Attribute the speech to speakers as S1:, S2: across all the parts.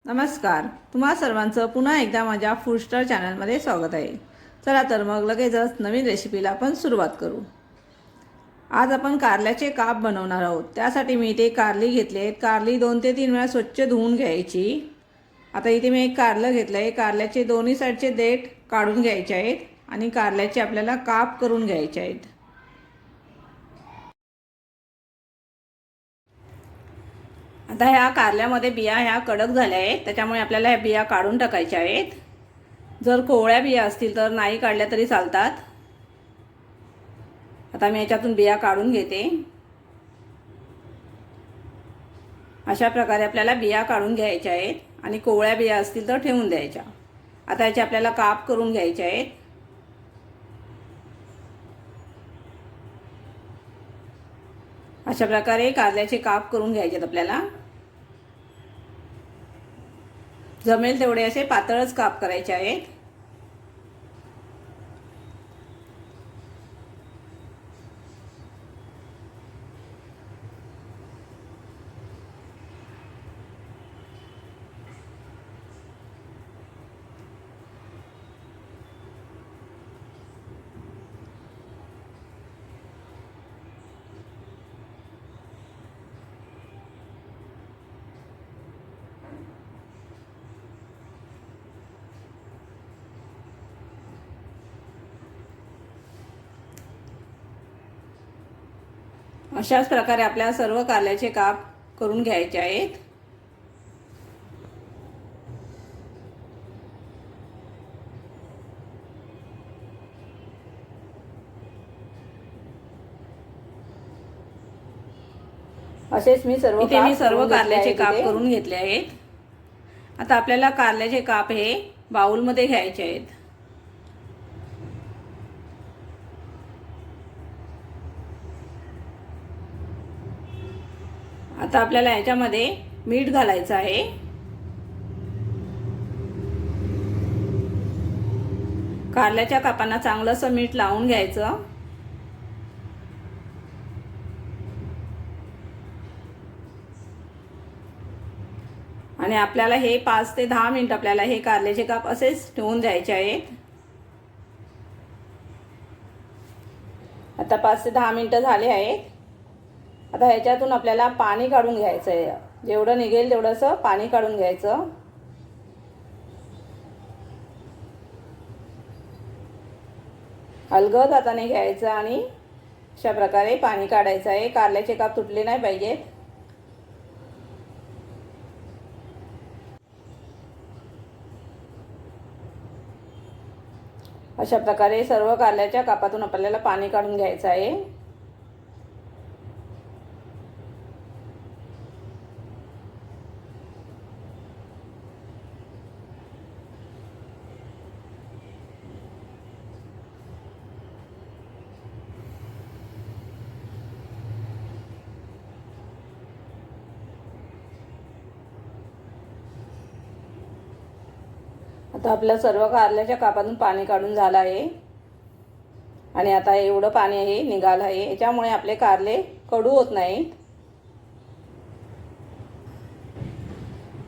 S1: नमस्कार. तुम्हा सर्वांचं पुन्हा एकदा माझ्या फूड स्टार चॅनलमध्ये स्वागत आहे. चला तर मग लगेचच नवीन रेसिपीला आपण सुरुवात करू. आज आपण कारल्याचे काप बनवणार आहोत. त्यासाठी मी इथे कारली घेतली आहे. कारली 2 ते 3 वेळा स्वच्छ धुवून घ्यायची. आता इथे मी एक कारलं घेतलं आहे. कारल्याचे दोन्ही साईडचे देठ काढून घ्यायचे आहेत आणि कारल्याचे आपल्याला काप करून घ्यायचे आहेत. आता ह्या कारल्यामध्ये बिया ह्या कडक झाल्या आहेत, त्याच्यामुळे आपल्याला ह्या बिया काढून टाकायच्या आहेत. जर कोवळ्या बिया असतील तर नाही काढल्या तरी चालतात. आता मी याच्यातून बिया काढून घेते. अशा प्रकारे आपल्याला बिया काढून घ्यायच्या आहेत आणि कोवळ्या बिया असतील तर ठेवून द्यायच्या. आता याचे आपल्याला काप करून घ्यायचे आहेत. अशा प्रकारे कारल्याचे काप करून घ्यायचे आहेत आपल्याला. जमेल तेवढे असे पातळच काप करायचे आहेत. अशाच प्रकारे आपल्या सर्व कारल्याचे काप करून घ्यायचे आहेत. असेच मी सर्व कारल्याचे काप करून घेतले आहेत. आता आपल्याला कारल्याचे काप हे बाउलमध्ये घ्यायचे आहेत. आता आपल्याला याच्यामध्ये मीठ घालायचं आहे. कारल्याच्या कापांना चांगलंसं मीठ लावून घ्यायचं. आणि आपल्याला हे 5 ते 10 मिनिट आपल्याला हे कारल्याचे काप असेच ठेवून द्यायचे आहेत. आता 5 ते 10 मिनिटं झाले आहेत. आता ह्याच्यातून आपल्याला पाणी काढून घ्यायचं आहे. जेवढं निघेल तेवढंसं पाणी काढून घ्यायचं. अलगद हाताने घ्यायचं आणि अशा प्रकारे पाणी काढायचं आहे. कारल्याचे काप तुटले नाही पाहिजेत. अशा प्रकारे सर्व कारल्याच्या कापातून आपल्याला पाणी काढून घ्यायचं आहे. आता आपलं सर्व कारल्याच्या कापातून पाणी काढून झालं आहे आणि आता एवढं पाणी हे निघालं आहे. याच्यामुळे आपले कारले कडू होत नाहीत.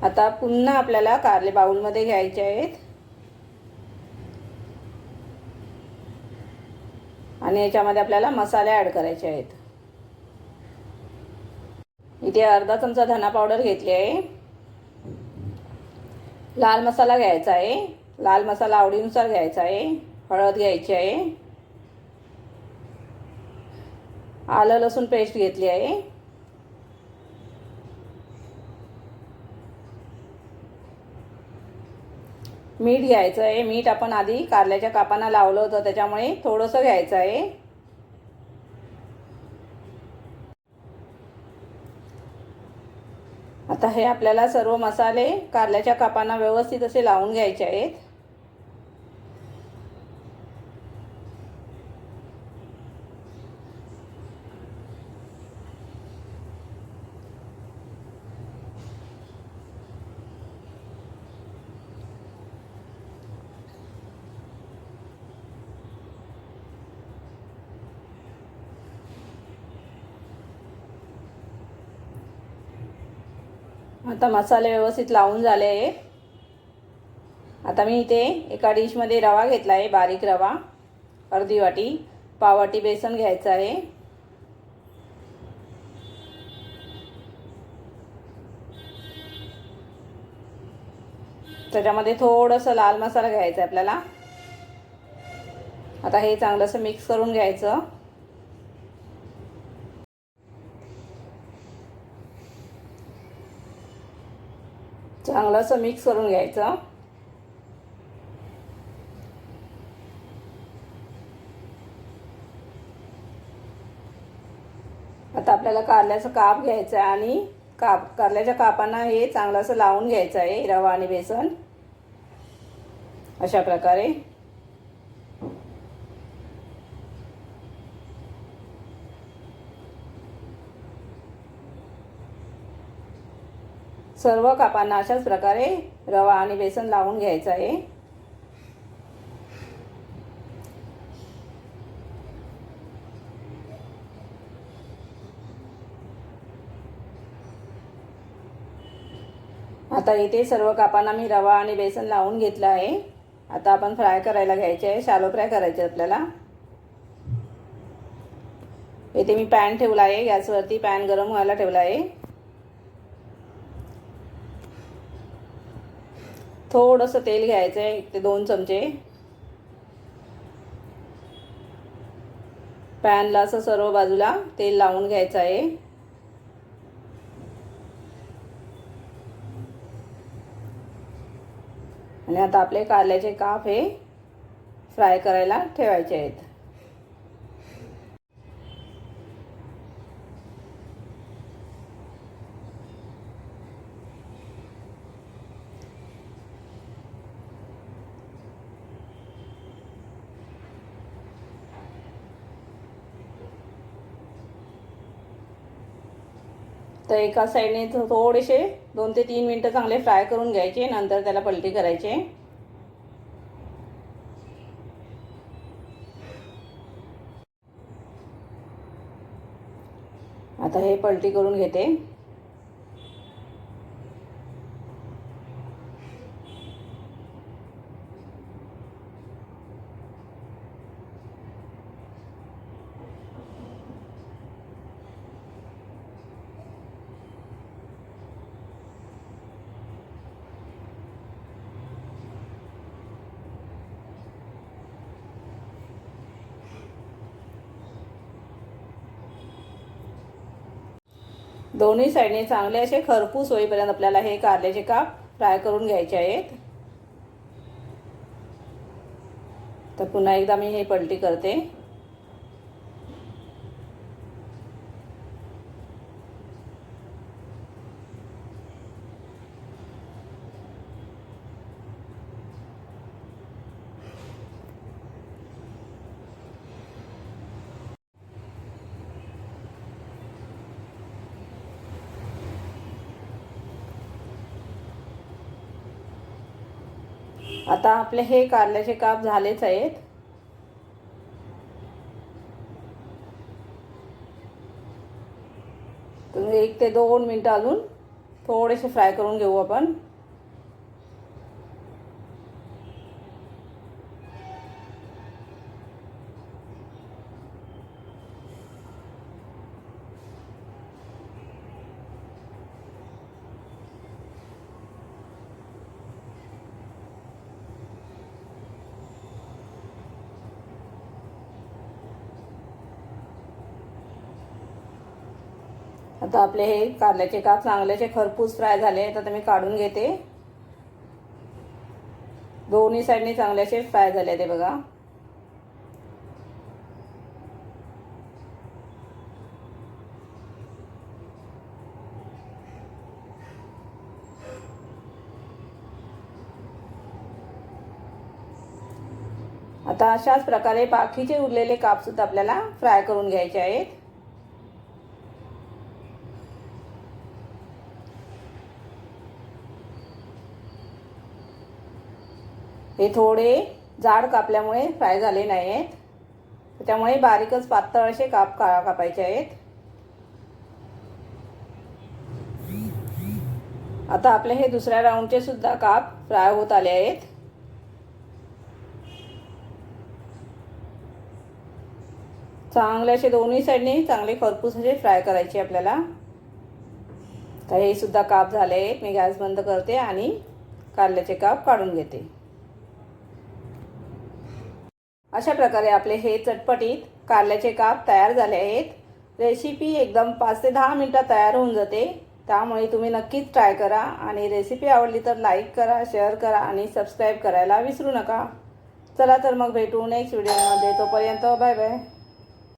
S1: आता पुन्हा आपल्याला कारले बाउलमध्ये घ्यायचे आहेत आणि याच्यामध्ये आपल्याला मसाले ॲड करायचे आहेत. इथे अर्धा चमचा धना पावडर घेतली आहे. लाल मसाला घ्यायचा आहे. लाल मसाला आवडीनुसार घ्यायचा आहे. हळद घ्यायची आहे. आलं लसूण पेस्ट घेतली आहे. मीठ घ्यायचं आहे. मीठ आपण आधी कारल्याच्या कापांना लावलं होतं त्याच्यामुळे थोडंसं घ्यायचं आहे. आता हे आपल्याला सर्व मसाले कारल्याच्या कापांना व्यवस्थित असे लावून घ्यायचे आहेत. आता मसाले व्यवस्थित लावून झाले आहे. आता मी इथे एका डिशमध्ये रवा घेतला आहे, बारीक रवा अर्धी वाटी. पाववाटी बेसन घ्यायचं आहे. त्याच्यामध्ये थोडंसं लाल मसाला घ्यायचा आहे आपल्याला. आता हे चांगलंसं मिक्स करून घ्यायचं. चांगलंसं मिक्स करून घ्यायचं. आता आपल्याला कारल्याचं काप घ्यायचं आहे आणि कारल्याच्या कापांना हे चांगलंसं लावून घ्यायचं आहे रवा आणि बेसन अशा प्रकारे. सर्व कापांना अशाच प्रकारे रवा आणि बेसन लावून घ्यायचं आहे. आता इथे सर्व कापांना मी रवा आणि बेसन लावून घेतलं आहे. आता आपण फ्राय करायला घ्यायचे आहे, शॅलो फ्राय करायचे आपल्याला. इथे मी पॅन ठेवला आहे गॅसवरती, पॅन गरम व्हायला ठेवला आहे. थोडंसं तेल घ्यायचं आहे, 1 ते 2 चमचे. पॅनला असं सर्व बाजूला तेल लावून घ्यायचं आहे. आणि आता आपले कारल्याचे काप हे फ्राय करायला ठेवायचे आहेत. तर एका साईडने थोडेसे 2 ते 3 मिनटं चांगले फ्राय करून घ्यायचे, नंतर त्याला पलटी करायचे. आता हे पलटी करून घेते. दोन्ही साईडने चांगले असे खरपूस होईपर्यंत आपल्याला हे कारल्याचे काप फ्राय करून घ्यायचे आहेत. तर पुन्हा एकदा मी हे पलटी करते. आता आपले हे कारल्याचे काप झालेच आहेत. तर 1 ते 2 मिनटं अजून थोडेसे फ्राय करून घेऊ आपण. आता आपले हे कारल्याचे काप चांगल्याचे खरपूस फ्राय झाले. आता मी काढून घेते. दोन्ही साईडने चांगल्याचे फ्राय झाले ते बघा. आता अशाच प्रकारे बाकीचे उरलेले काप सुद्धा आपल्याला फ्राय करून घ्यायचे आहेत. हे थोडे जाड कापल्यामुळे फ्राय झाले नाही आहेत, त्यामुळे बारीकच पातळ असे काप कापायचे आहेत. आता आपले हे दुसऱ्या राऊंडचे सुद्धा काप फ्राय होत आले आहेत. चांगले असे दोन्ही साईडने चांगले खरपूस असे फ्राय करायचे आपल्याला. तर हे सुद्धा काप झाले आहेत. मी गॅस बंद करते आणि कारल्याचे काप काढून घेते. अशा प्रकारे आपले हे चटपटीत कारल्याचे काप तयार झाले आहेत. रेसिपी एकदम 5 ते 10 मिनिटात तयार होऊन जाते. त्यामुळे तुम्ही नक्कीच ट्राय करा आणि रेसिपी आवडली तर लाईक करा, शेअर करा आणि सबस्क्राईब करायला विसरू नका. चला तर मग भेटू नेक्स्ट व्हिडिओमध्ये. तोपर्यंत बाय बाय.